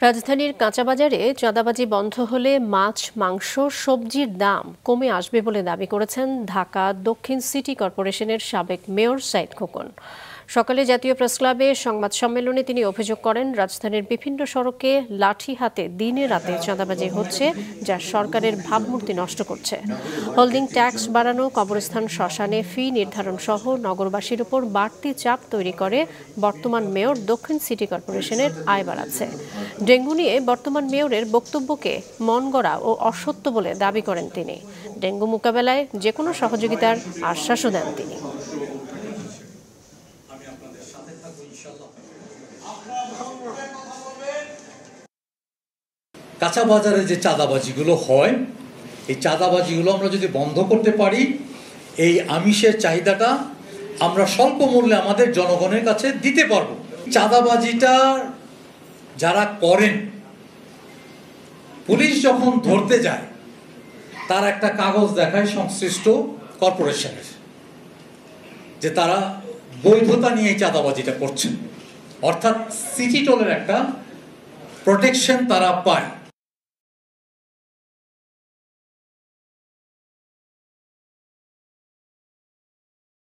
রাজধানীর কাঁচাবাজারে চাঁদাবাজি বন্ধ হলে মাছ, মাংস, সবজির দাম কমে আসবে বলে দাবি করেছেন ঢাকা দক্ষিণ সিটি কর্পোরেশনের সাবেক মেয়র সাইদ খোকন। সকালে জাতীয় প্রেসক্লাবে সংবাদ সম্মেলনে তিনি অভিযোগ করেন, রাজধানীর বিভিন্ন সড়কে লাঠি হাতে দিনে রাতে চাঁদাবাজি হচ্ছে, যা সরকারের ভাবমূর্তি নষ্ট করছে। হোল্ডিং ট্যাক্স বাড়ানো, কবরস্থান শ্মশানে ফি নির্ধারণ সহ নগরবাসীর উপর বাড়তি চাপ তৈরি করে বর্তমান মেয়র দক্ষিণ সিটি কর্পোরেশনের আয় বাড়াচ্ছে। ডেঙ্গু নিয়ে বর্তমান মেয়রের বক্তব্যকে মনগড়া ও অসত্য বলে দাবি করেন তিনি। ডেঙ্গু মোকাবেলায় যে কোনো সহযোগিতার আশ্বাসও দেন তিনি। কাঁচা বাজারে যে চাঁদাবাজিগুলো হয়, এই চাঁদাবাজিগুলো আমরা যদি বন্ধ করতে পারি, এই আমিষের চাহিদাটা আমরা স্বল্প মূল্যে আমাদের জনগণের কাছে দিতে পারবো। চাঁদাবাজিটা যারা করেন, পুলিশ যখন ধরতে যায় তার একটা কাগজ দেখায় সংশ্লিষ্ট কর্পোরেশনের, যে তারা বৈধতা নিয়ে চাঁদাবাজিটা করছেন, অর্থাৎ সিটি টোলের একটা প্রোটেকশন তারা পায়।